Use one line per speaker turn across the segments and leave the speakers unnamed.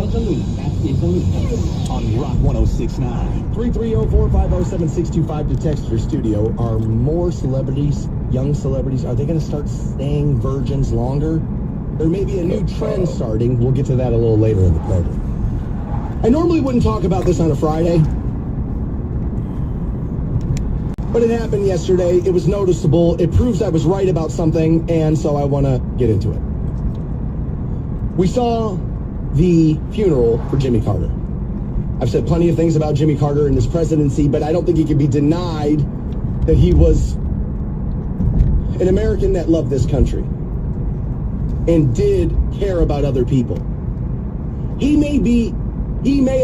salute on Rock 106.9.
330-450-7625 to text your studio. Are more celebrities, young celebrities, are they going to start staying virgins longer? There may be a new trend starting. We'll get to that a little later in the program. I normally wouldn't talk about this on a Friday, but it happened yesterday. It was noticeable. It proves I was right about something, and so I want to get into it. We saw the funeral for Jimmy Carter. I've said plenty of things about Jimmy Carter and his presidency, but I don't think it can be denied that he was an American that loved this country and did care about other people. He may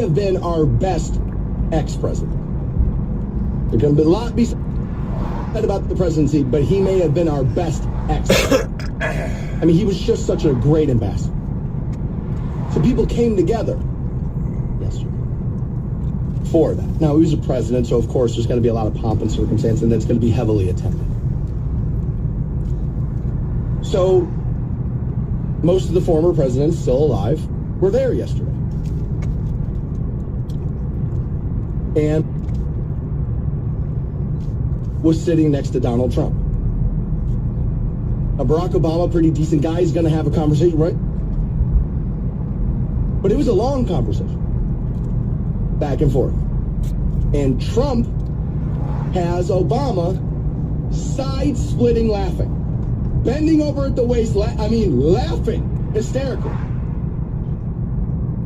have been our best ex-president. There can be a lot be said about the presidency, but he may have been our best ex-president. I mean, he was just such a great ambassador. So people came together yesterday for that. Now, he was a president, so of course there's going to be a lot of pomp and circumstance, and that's going to be heavily attended. So most of the former presidents still alive were there yesterday. And was sitting next to Donald Trump. Now, Barack Obama, pretty decent guy, he's going to have a conversation, right? But it was a long conversation, back and forth. And Trump has Obama side-splitting laughing, bending over at the waist, laughing, hysterical.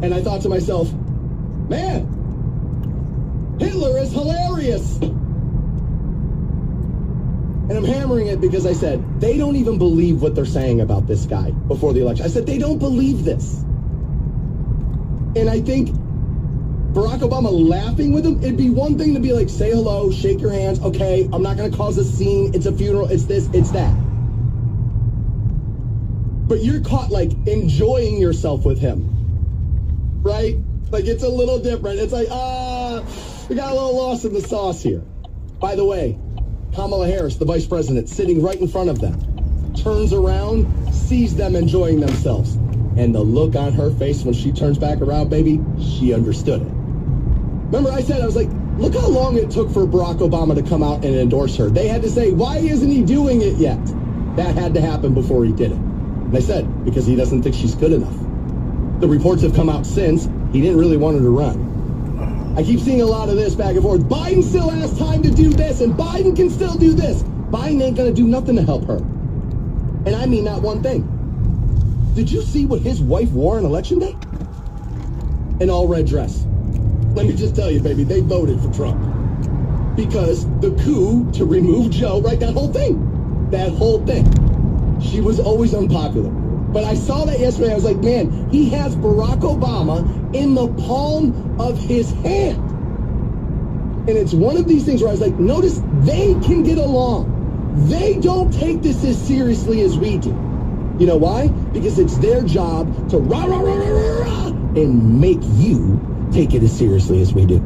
And I thought to myself, man, Hitler is hilarious. And I'm hammering it because I said, they don't even believe what they're saying about this guy before the election. I said, they don't believe this. And I think Barack Obama laughing with him, it'd be one thing to be like, say hello, shake your hands, okay, I'm not going to cause a scene, it's a funeral, it's this, it's that. But you're caught, like, enjoying yourself with him, right? Like, it's a little different. It's like, we got a little lost in the sauce here. By the way, Kamala Harris, the vice president, sitting right in front of them, turns around, sees them enjoying themselves. And the look on her face when she turns back around, baby, she understood it. Remember I said, I was like, look how long it took for Barack Obama to come out and endorse her. They had to say, why isn't he doing it yet? That had to happen before he did it. And I said, because he doesn't think she's good enough. The reports have come out since. He didn't really want her to run. I keep seeing a lot of this back and forth. Biden still has time to do this, and Biden can still do this. Biden ain't going to do nothing to help her. And I mean not one thing. Did you see what his wife wore on Election Day? An all-red dress. Let me just tell you, baby, they voted for Trump. Because the coup to remove Joe, right, that whole thing. She was always unpopular. But I saw that yesterday. I was like, man, he has Barack Obama in the palm of his hand. And it's one of these things where I was like, notice they can get along. They don't take this as seriously as we do. You know why? Because it's their job to rah, rah, rah, rah, rah, rah, and make you take it as seriously as we do.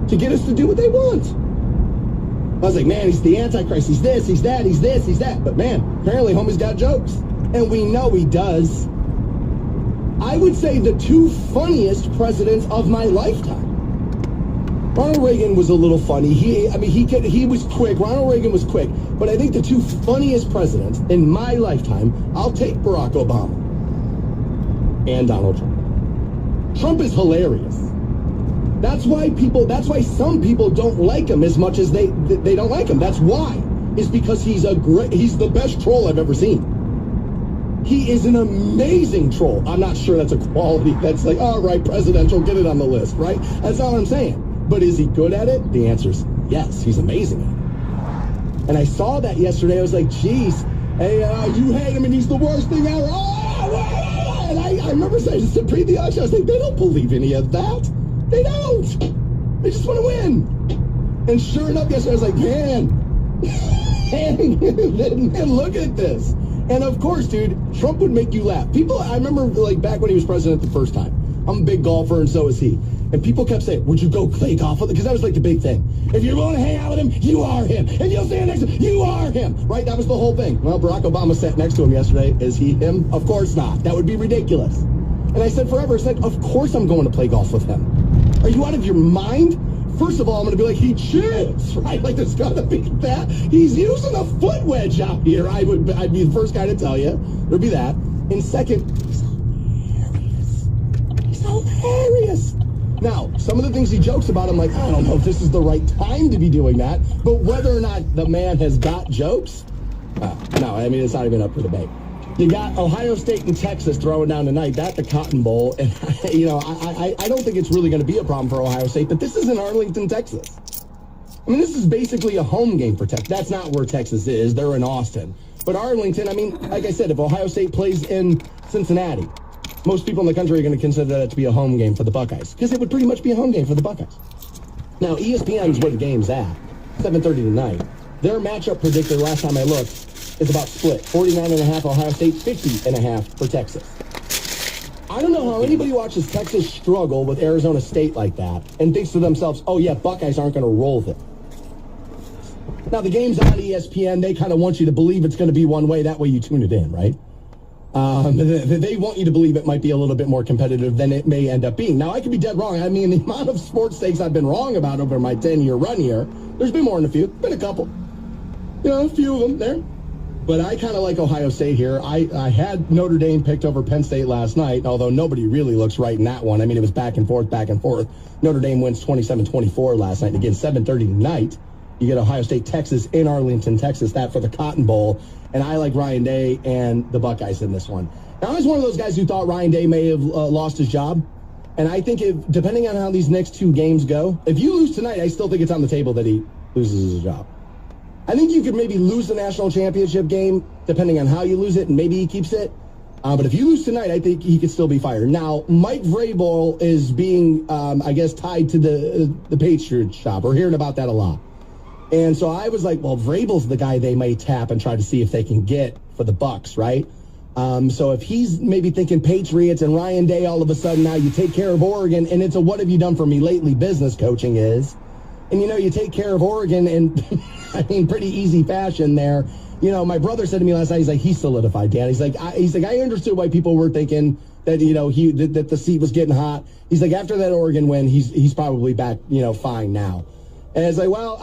To get us to do what they want. I was like, man, he's the Antichrist. He's this, he's that, he's this, he's that. But man, apparently homie's got jokes. And we know he does. I would say the two funniest presidents of my lifetime. Ronald Reagan was a little funny. He was quick. Ronald Reagan was quick. But I think the two funniest presidents in my lifetime, I'll take Barack Obama and Donald Trump. Trump is hilarious. That's why some people don't like him as much as they don't like him. That's why. It's because he's the best troll I've ever seen. He is an amazing troll. I'm not sure that's a quality that's like, all right, presidential, get it on the list, right? That's not what I'm saying. But is he good at it? The answer is yes, he's amazing at it. And I saw that yesterday. I was like, geez, hey, you hate him and he's the worst thing ever. Oh, and I remember saying to pre the election, I was like, they don't believe any of that. They don't. They just want to win. And sure enough, yesterday I was like, man, look at this. And of course, dude, Trump would make you laugh. People, I remember like back when he was president the first time. I'm a big golfer and so is he. And people kept saying, would you go play golf with him? Because that was like the big thing. If you're going to hang out with him, you are him. If you'll stand next to him, you are him. Right? That was the whole thing. Well, Barack Obama sat next to him yesterday. Is he him? Of course not. That would be ridiculous. And I said forever. It's like, of course I'm going to play golf with him. Are you out of your mind? First of all, I'm going to be like, he chips, right? Like, there's got to be that. He's using a foot wedge out here. I'd be the first guy to tell you. There'd be that. And second, he's hilarious. He's hilarious. Now, some of the things he jokes about, I'm like, I don't know if this is the right time to be doing that. But whether or not the man has got jokes, no, I mean, it's not even up for debate. You got Ohio State and Texas throwing down tonight. That's the Cotton Bowl. And, I don't think it's really going to be a problem for Ohio State, but this is in Arlington, Texas. I mean, this is basically a home game for Texas. That's not where Texas is. They're in Austin. But Arlington, I mean, like I said, if Ohio State plays in Cincinnati, most people in the country are going to consider that to be a home game for the Buckeyes, because it would pretty much be a home game for the Buckeyes. Now, ESPN's where the game's at, 7:30 tonight. Their matchup predictor, last time I looked, is about split. 49.5 Ohio State, 50.5 for Texas. I don't know how anybody watches Texas struggle with Arizona State like that and thinks to themselves, oh yeah, Buckeyes aren't going to roll them. Now, the game's on ESPN. They kind of want you to believe it's going to be one way. That way you tune it in, right? They want you to believe it might be a little bit more competitive than it may end up being. Now, I could be dead wrong. I mean, the amount of sports stakes I've been wrong about over my 10-year run here, there's been more than a few. Been a couple. A few of them there. But I kind of like Ohio State here. I had Notre Dame picked over Penn State last night, although nobody really looks right in that one. I mean, it was back and forth, back and forth. Notre Dame wins 27-24 last night. And again, 7:30 tonight, you get Ohio State, Texas in Arlington, Texas, that for the Cotton Bowl. And I like Ryan Day and the Buckeyes in this one. Now, I was one of those guys who thought Ryan Day may have lost his job. And I think, depending on how these next two games go, if you lose tonight, I still think it's on the table that he loses his job. I think you could maybe lose the national championship game, depending on how you lose it, and maybe he keeps it. But if you lose tonight, I think he could still be fired. Now, Mike Vrabel is being, tied to the Patriots shop. We're hearing about that a lot. And so I was like, well, Vrabel's the guy they may tap and try to see if they can get for the Bucks, right? So if he's maybe thinking Patriots and Ryan Day, all of a sudden now you take care of Oregon, and it's a what have you done for me lately business coaching is. And, you take care of Oregon in, pretty easy fashion there. My brother said to me last night, he's like, he's solidified, Dan. He's like, I understood why people were thinking that, that the seat was getting hot. He's like, after that Oregon win, he's probably back, fine now. And it's like, well,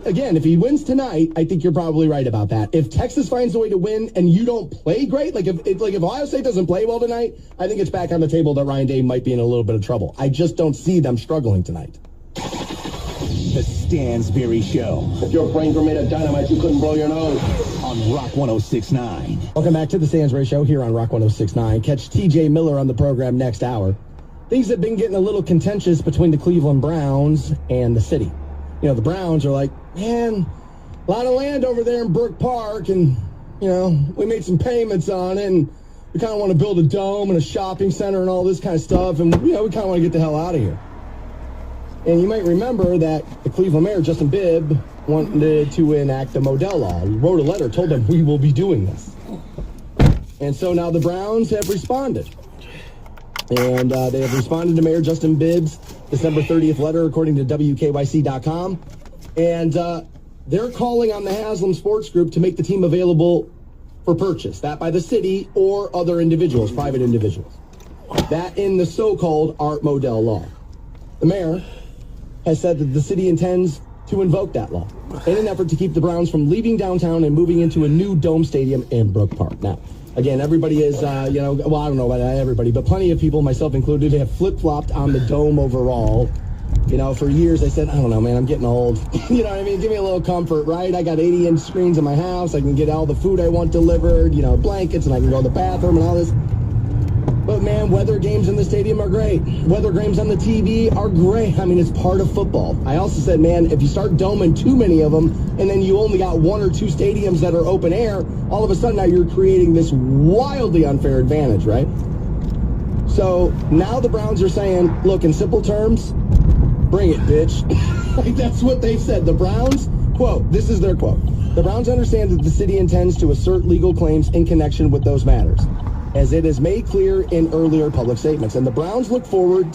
again, if he wins tonight, I think you're probably right about that. If Texas finds a way to win and you don't play great, if Ohio State doesn't play well tonight, I think it's back on the table that Ryan Day might be in a little bit of trouble. I just don't see them struggling tonight.
The Stansberry Show.
If your brains were made of dynamite, you couldn't blow your nose.
On Rock 106.9.
Welcome back to the Stansberry Show here on Rock 106.9. Catch TJ Miller on the program next hour. Things have been getting a little contentious between the Cleveland Browns and the city. The Browns are like, man, a lot of land over there in Brook Park, and, we made some payments on it, and we kind of want to build a dome and a shopping center and all this kind of stuff, and, we kind of want to get the hell out of here. And you might remember that the Cleveland mayor, Justin Bibb, wanted to enact the Modell Law. He wrote a letter, told them we will be doing this. And so now the Browns have responded. And they have responded to Mayor Justin Bibb's December 30th letter, according to WKYC.com. And they're calling on the Haslam Sports Group to make the team available for purchase. That by the city or other individuals, private individuals. That in the so-called Art Modell Law. The mayor has said that the city intends to invoke that law in an effort to keep the Browns from leaving downtown and moving into a new dome stadium in Brook Park. Now, again, everybody is, well, I don't know about everybody, but plenty of people, myself included, have flip-flopped on the dome overall. For years I said, I don't know, man, I'm getting old. You know what I mean? Give me a little comfort, right? I got 80-inch screens in my house. I can get all the food I want delivered, blankets, and I can go to the bathroom and all this. But, man, weather games in the stadium are great. Weather games on the TV are great. I mean, it's part of football. I also said, man, if you start doming too many of them and then you only got one or two stadiums that are open air, all of a sudden now you're creating this wildly unfair advantage, right? So now the Browns are saying, look, in simple terms, bring it, bitch. That's what they've said. The Browns, quote, this is their quote. The Browns understand that the city intends to assert legal claims in connection with those matters, as it is made clear in earlier public statements. And the Browns look forward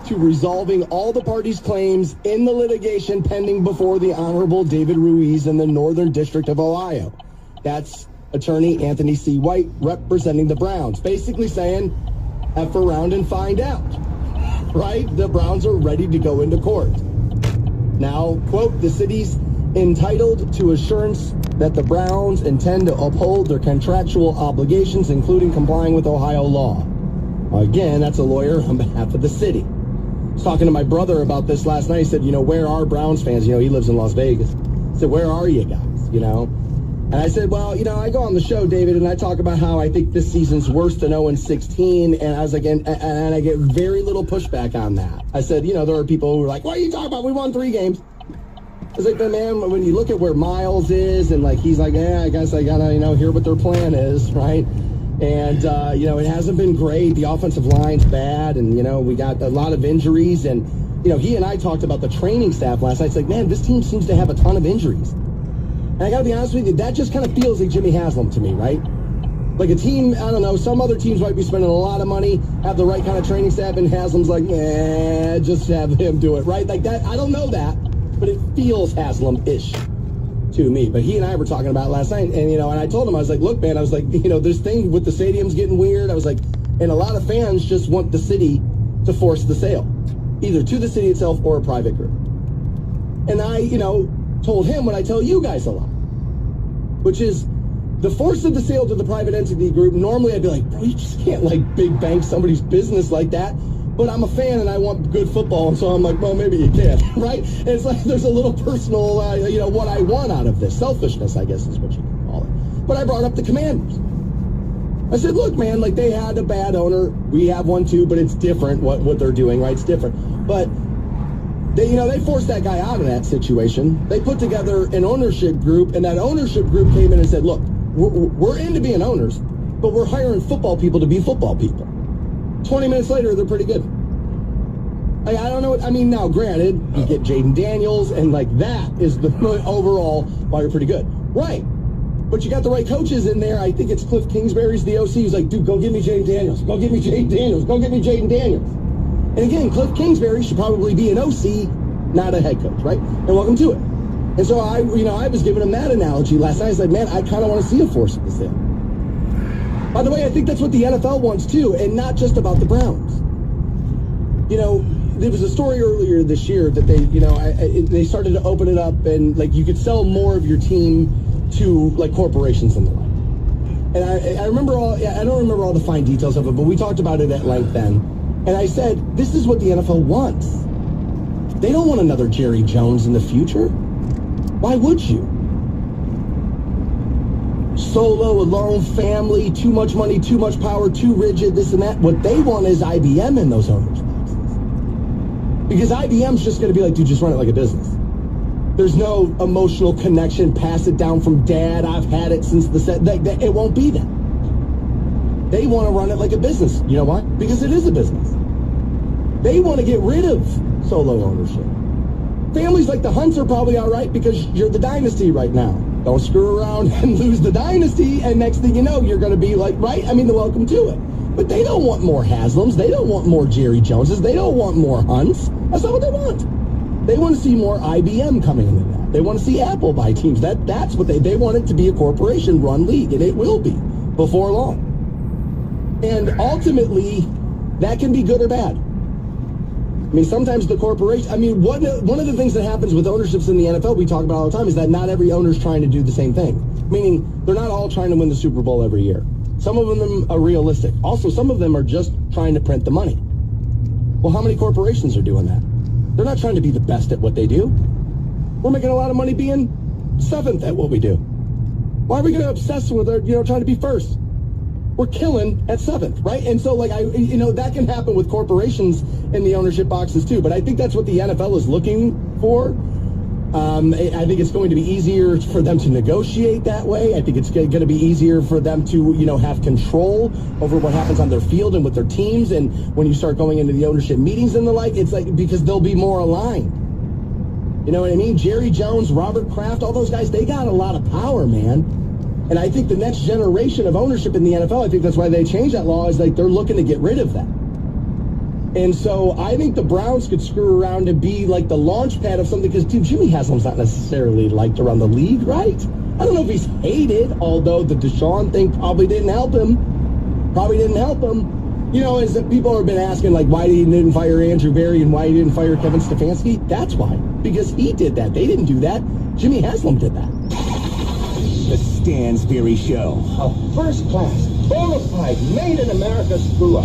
to resolving all the parties' claims in the litigation pending before the Honorable David Ruiz in the Northern District of Ohio. That's attorney Anthony C. White representing the Browns, basically saying, F around and find out, right? The Browns are ready to go into court. Now, quote, the city's entitled to assurance that the Browns intend to uphold their contractual obligations, including complying with Ohio law. Again, that's a lawyer on behalf of the city. I was talking to my brother about this last night. He said, where are Browns fans? He lives in Las Vegas. I said, where are you guys, And I said, well, I go on the show, David, and I talk about how I think this season's worse than 0-16, and I was like, and I get very little pushback on that. I said, there are people who are like, what are you talking about? We won 3 games. I was like, but man, when you look at where Miles is, and he's like, I guess I gotta, hear what their plan is, right? And, it hasn't been great. The offensive line's bad, and, we got a lot of injuries, and, he and I talked about the training staff last night. It's like, man, this team seems to have a ton of injuries. And I got to be honest with you, that just kind of feels like Jimmy Haslam to me, right? Like a team, I don't know, some other teams might be spending a lot of money, have the right kind of training staff, and Haslam's like, just have him do it, right? Like that, I don't know that, but it feels Haslam-ish to me. But he and I were talking about it last night, and, and I told him, I was like, look, man, I was like, this thing with the stadium's getting weird. I was like, and a lot of fans just want the city to force the sale, either to the city itself or a private group. And I, told him what I tell you guys a lot, which is the force of the sale to the private entity group. Normally I'd be like, bro, you just can't big bank somebody's business like that. But I'm a fan and I want good football, and so I'm like, well, maybe you can, right? And it's like there's a little personal, what I want out of this. Selfishness, I guess is what you can call it. But I brought up the Commanders. I said, look, man, they had a bad owner. We have one too, but it's different what they're doing, right? It's different. But they forced that guy out of that situation. They put together an ownership group, and that ownership group came in and said, look, we're into being owners, but we're hiring football people to be football people. 20 minutes later, they're pretty good. I don't know now, granted, you get Jaden Daniels, and that is the overall why you're pretty good. Right. But you got the right coaches in there. I think it's Cliff Kingsbury's the OC. He's like, dude, go get me Jaden Daniels. Go get me Jaden Daniels. Go get me Jaden Daniels. And again, Cliff Kingsbury should probably be an OC, not a head coach, right? And welcome to it. And so I was giving him that analogy last night. I was like, man, I kind of want to see a force of the sale. By the way, I think that's what the NFL wants too, and not just about the Browns. There was a story earlier this year that they started to open it up, and you could sell more of your team to corporations and the like. And I remember I don't remember all the fine details of it, but we talked about it at length then. And I said, this is what the NFL wants. They don't want another Jerry Jones in the future. Why would you? Solo, alone, family, too much money, too much power, too rigid, this and that. What they want is IBM in those owners' boxes. Because IBM's just going to be like, dude, just run it like a business. There's no emotional connection, pass it down from dad, I've had it since the set. It won't be that. They want to run it like a business. You know why? Because it is a business. They want to get rid of solo ownership. Families like the Hunts are probably all right because you're the dynasty right now. Don't screw around and lose the dynasty, and next thing you know, you're going to be right? Welcome to it. But they don't want more Haslams. They don't want more Jerry Joneses. They don't want more Hunts. That's not what they want. They want to see more IBM coming into that. They want to see Apple buy teams. That's what they want it to be, a corporation-run league, and it will be before long. And ultimately, that can be good or bad. Sometimes the corporation, one of the things that happens with ownerships in the NFL, we talk about all the time, is that not every owner's trying to do the same thing. Meaning, they're not all trying to win the Super Bowl every year. Some of them are realistic. Also, some of them are just trying to print the money. Well, how many corporations are doing that? They're not trying to be the best at what they do. We're making a lot of money being 7th at what we do. Why are we going to obsess with trying to be first? We're killing at 7th, right? And so, that can happen with corporations in the ownership boxes too. But I think that's what the NFL is looking for. I think it's going to be easier for them to negotiate that way. I think it's going to be easier for them to, have control over what happens on their field and with their teams. And when you start going into the ownership meetings and the like, it's because they'll be more aligned. You know what I mean? Jerry Jones, Robert Kraft, all those guys, they got a lot of power, man. And I think the next generation of ownership in the NFL, I think that's why they changed that law, is they're looking to get rid of that. And so I think the Browns could screw around and be like the launch pad of something, because Jimmy Haslam's not necessarily liked around the league, right? I don't know if he's hated, although the Deshaun thing probably didn't help him. You know, as people have been asking, like, why he didn't fire Andrew Barry and why he didn't fire Kevin Stefanski, that's why. Because he did that. They didn't do that. Jimmy Haslam did that.
The Stansberry Show.
A first-class, bona fide, made-in-America screw-up.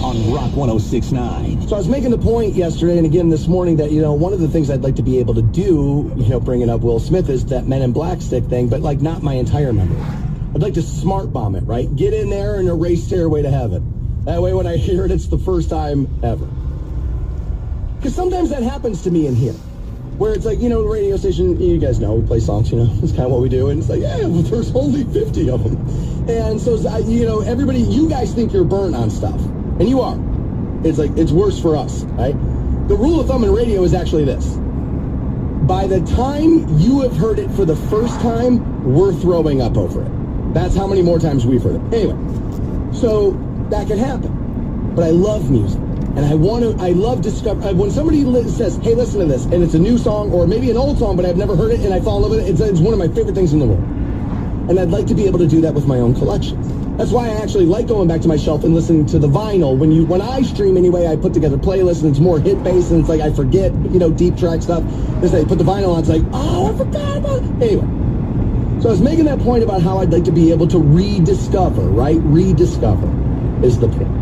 On Rock 106.9.
So I was making the point yesterday and again this morning that, you know, one of the things I'd like to be able to do, you know, bringing up Will Smith, is that Men in Black stick thing, but, like, not my entire memory. I'd like to smart bomb it, right? Get in there and erase Stairway to Heaven. That way when I hear it, it's the first time ever. Because sometimes that happens to me in here. Where it's like, you know, the radio station, you guys know, we play songs, you know, it's kind of what we do. And it's like, yeah, well, there's only 50 of them. And so, you know, everybody, you guys think you're burnt on stuff. And you are. It's like, it's worse for us, right? The rule of thumb in radio is actually this. By the time you have heard it for the first time, we're throwing up over it. That's how many more times we've heard it. Anyway, so that can happen. But I love music. And I love discover, when somebody says, hey, listen to this, and it's a new song, or maybe an old song, but I've never heard it, and I fall in love with it, it's one of my favorite things in the world. And I'd like to be able to do that with my own collections. That's why I actually like going back to my shelf and listening to the vinyl. When I stream anyway, I put together playlists, and it's more hit-based, and it's like, I forget, you know, deep track stuff. It's like, put the vinyl on, it's like, oh, I forgot about it. Anyway. So I was making that point about how I'd like to be able to rediscover, right? Rediscover is the point.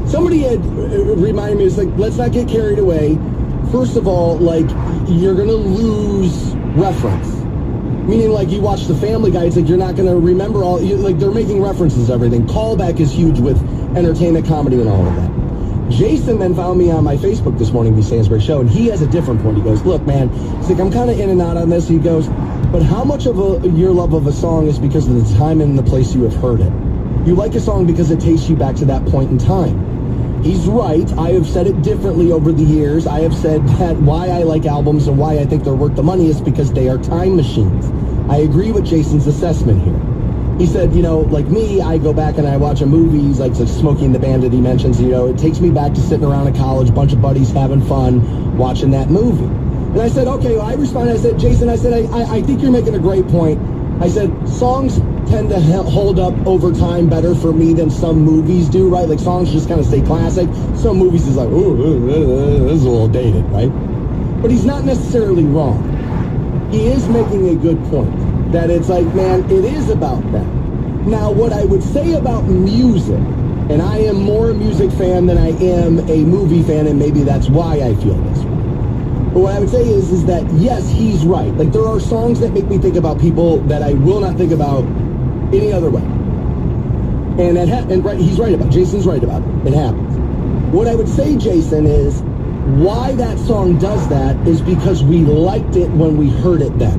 Somebody had reminded me, it's like, let's not get carried away. First of all, like, you're going to lose reference. Meaning, like, you watch the Family Guy, it's like, you're not going to remember all, like, they're making references to everything. Callback is huge with entertainment, comedy, and all of that. Jason then found me on my Facebook this morning, the Stansberry Show, and he has a different point. He goes, look, man, he's like, I'm kind of in and out on this. He goes, but how much of your love of a song is because of the time and the place you have heard it? You like a song because it takes you back to that point in time. He's right. I have said it differently over the years. I have said that why I like albums and why I think they're worth the money is because they are time machines. I agree with Jason's assessment here. He said, you know, like me, I go back and I watch a movie, he's like Smokey and the Bandit, he mentions, you know, it takes me back to sitting around in college, bunch of buddies having fun, watching that movie. And I said, okay, well, I responded, I said, Jason, I said, I think you're making a great point. I said, songs tend to hold up over time better for me than some movies do, right? Like, songs just kind of stay classic. Some movies is like, ooh, this is a little dated, right? But he's not necessarily wrong. He is making a good point, that it's like, man, it is about that. Now, what I would say about music, and I am more a music fan than I am a movie fan, and maybe that's why I feel this way. But what I would say is that, yes, he's right. Like, there are songs that make me think about people that I will not think about any other way. And right, he's right about it. Jason's right about it. It happens. What I would say, Jason, is why that song does that is because we liked it when we heard it then.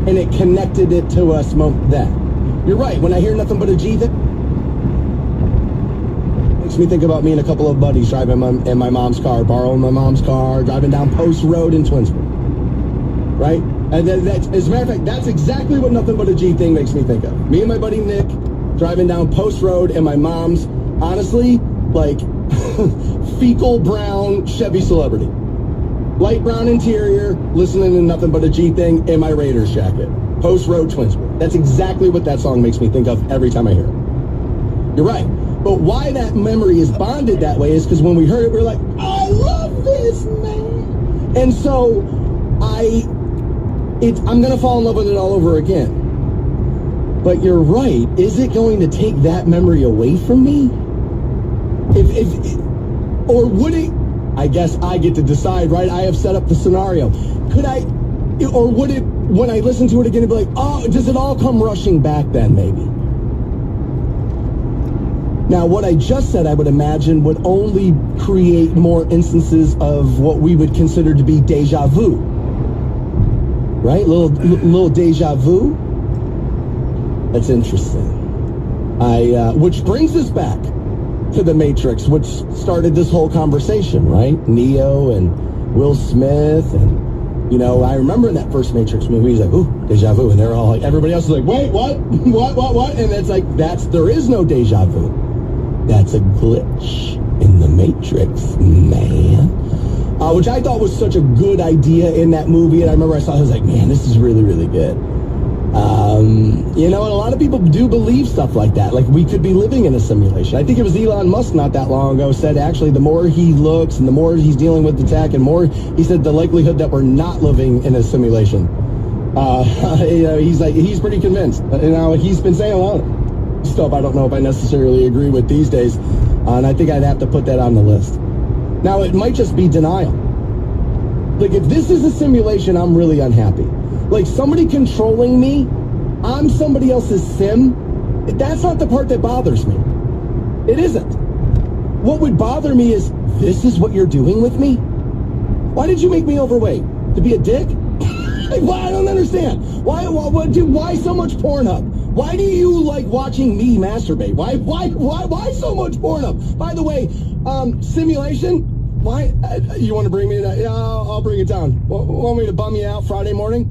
And it connected it to us then. You're right. When I hear Nothing But a G, that makes me think about me and a couple of buddies driving in my mom's car, borrowing my mom's car, driving down Post Road in Twinsburg. Right? And that's, as a matter of fact, that's exactly what Nothing But a G thing makes me think of. Me and my buddy Nick driving down Post Road in my mom's, honestly, like, fecal brown Chevy Celebrity. Light brown interior, listening to Nothing But a G thing in my Raiders jacket. Post Road, Twinsburg. That's exactly what that song makes me think of every time I hear it. You're right. But why that memory is bonded that way is because when we heard it, we were like, I love this, man. And so I'm going to fall in love with it all over again. But you're right. Is it going to take that memory away from me? Or would it? I guess I get to decide, right? I have set up the scenario. Could I, or would it, when I listen to it again, it'd be like, oh, does it all come rushing back then, maybe? Now, what I just said, I would imagine, would only create more instances of what we would consider to be deja vu. Right? Little deja vu. That's interesting. Which brings us back to The Matrix, which started this whole conversation, right? Neo and Will Smith, and, you know, I remember in that first Matrix movie, he's like, ooh, deja vu, and they're all like, everybody else is like, wait, what? What? And it's like, there is no deja vu. That's a glitch in The Matrix, man. Which I thought was such a good idea in that movie, and I remember I saw it, I was like, man, this is really, really good. You know, and a lot of people do believe stuff like that. Like, we could be living in a simulation. I think it was Elon Musk not that long ago said, actually, the more he looks and the more he's dealing with the tech and more, he said the likelihood that we're not living in a simulation. You know, he's pretty convinced. You know, he's been saying a lot of stuff I don't know if I necessarily agree with these days. And I think I'd have to put that on the list. Now, it might just be denial. Like, if this is a simulation, I'm really unhappy. Like, somebody controlling me, I'm somebody else's sim. That's not the part that bothers me. It isn't. What would bother me is, this is what you're doing with me? Why did you make me overweight? To be a dick? Like, why? I don't understand. Why so much Pornhub? Why do you like watching me masturbate? Why so much Pornhub? By the way, simulation? Why? You want to bring me to, yeah, I'll bring it down. Want me to bum you out Friday morning?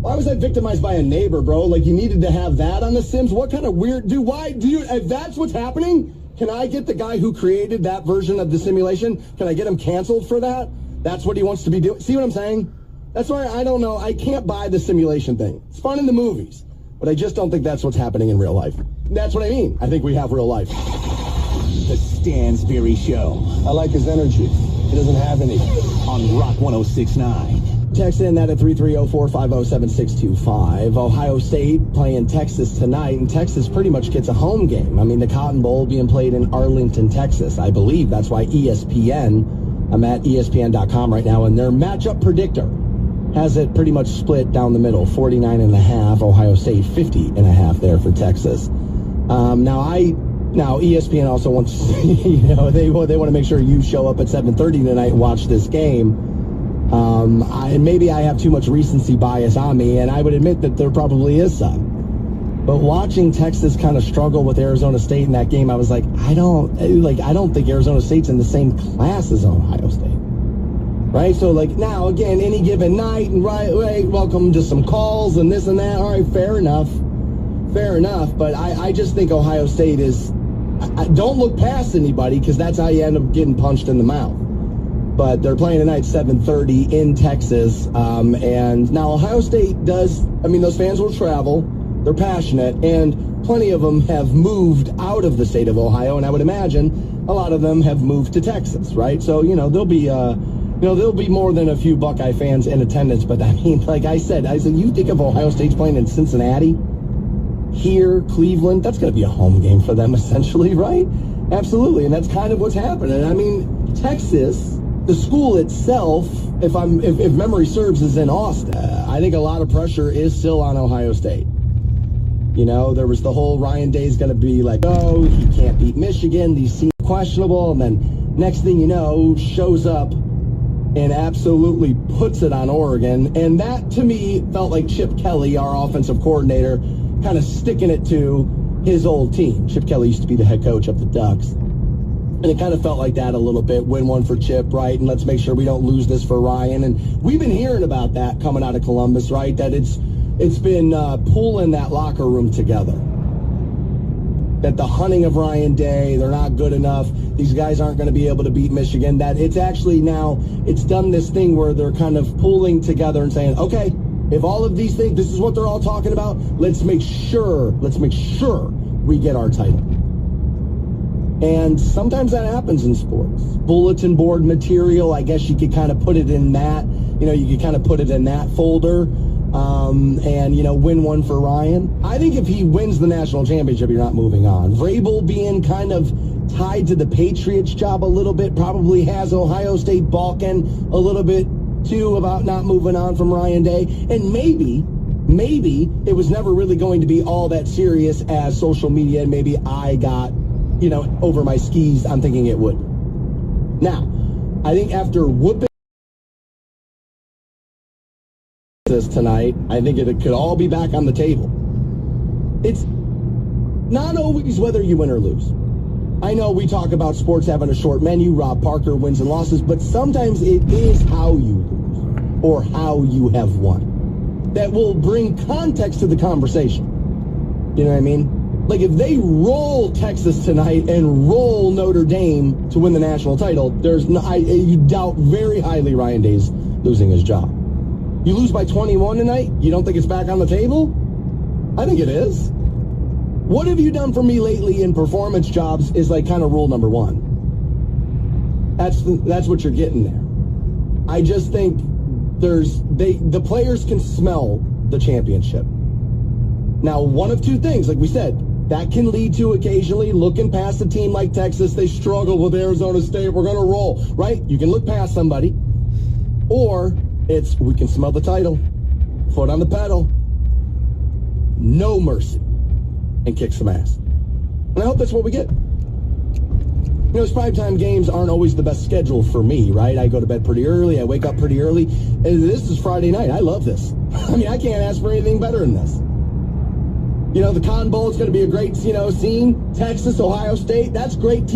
Why was I victimized by a neighbor, bro? Like, you needed to have that on The Sims? What kind of weird... if that's what's happening, can I get the guy who created that version of the simulation? Can I get him canceled for that? That's what he wants to be doing? See what I'm saying? That's why I don't know. I can't buy the simulation thing. It's fun in the movies, but I just don't think that's what's happening in real life. That's what I mean. I think we have real life.
The Stansberry Show.
I like his energy. He doesn't have any.
On Rock 1069.
Text in that at 330-450-7625. Ohio State playing Texas tonight, and Texas pretty much gets a home game. I mean, the Cotton Bowl being played in Arlington, Texas. I believe that's why ESPN, I'm at ESPN.com right now, and their matchup predictor has it pretty much split down the middle, 49.5, Ohio State, 50.5 there for Texas. Now ESPN also wants, you know, they want to make sure you show up at 7:30 tonight and watch this game. Maybe I have too much recency bias on me, and I would admit that there probably is some. But watching Texas kind of struggle with Arizona State in that game, I was like, I don't think Arizona State's in the same class as Ohio State. Right? So, like, now, again, any given night, and right, welcome to some calls and this and that. All right, fair enough. But I just think Ohio State is, don't look past anybody, because that's how you end up getting punched in the mouth. But they're playing tonight 7:30 in Texas. And now Ohio State does, I mean, those fans will travel. They're passionate. And plenty of them have moved out of the state of Ohio. And I would imagine a lot of them have moved to Texas, right? So, you know, there'll be more than a few Buckeye fans in attendance. But I mean, like I said, you think of Ohio State's playing in Cincinnati, here, Cleveland, that's going to be a home game for them essentially, right? Absolutely. And that's kind of what's happening. I mean, Texas, the school itself, if memory serves, is in Austin. I think a lot of pressure is still on Ohio State. You know, there was the whole Ryan Day's going to be like, oh, he can't beat Michigan. These seem questionable. And then next thing you know, shows up and absolutely puts it on Oregon. And that, to me, felt like Chip Kelly, our offensive coordinator, kind of sticking it to his old team. Chip Kelly used to be the head coach of the Ducks. And it kind of felt like that a little bit. Win one for Chip, right? And let's make sure we don't lose this for Ryan. And we've been hearing about that coming out of Columbus, right? That it's been pulling that locker room together. That the hunting of Ryan Day, they're not good enough. These guys aren't going to be able to beat Michigan. That it's actually now, it's done this thing where they're kind of pulling together and saying, okay, if all of these things, this is what they're all talking about, let's make sure we get our title. And sometimes that happens in sports. Bulletin board material, I guess you could kind of put it in that, folder. And, you know, win one for Ryan. I think if he wins the national championship, you're not moving on. Vrabel being kind of tied to the Patriots job a little bit probably has Ohio State balking a little bit, too, about not moving on from Ryan Day. And maybe it was never really going to be all that serious as social media, and maybe I got, you know, over my skis. I'm thinking it would. Now, I think after whooping this tonight, I think it could all be back on the table. It's not always whether you win or lose. I know we talk about sports having a short menu, Rob Parker, wins and losses, but sometimes it is how you lose or how you have won that will bring context to the conversation. You know what I mean? Like, if they roll Texas tonight and roll Notre Dame to win the national title, you doubt very highly Ryan Day's losing his job. You lose by 21 tonight, you don't think it's back on the table? I think it is. What have you done for me lately in performance jobs is like kind of rule number one. That's what you're getting there. I just think the players can smell the championship. Now, one of two things, like we said, that can lead to occasionally looking past a team like Texas. They struggle with Arizona State. We're going to roll, right? You can look past somebody. Or it's, we can smell the title, foot on the pedal, no mercy, and kick some ass. And I hope that's what we get. You know, primetime games aren't always the best schedule for me, right? I go to bed pretty early. I wake up pretty early. And this is Friday night. I love this. I mean, I can't ask for anything better than this. You know, the Cotton Bowl is going to be a great, scene. Texas, Ohio State, that's great.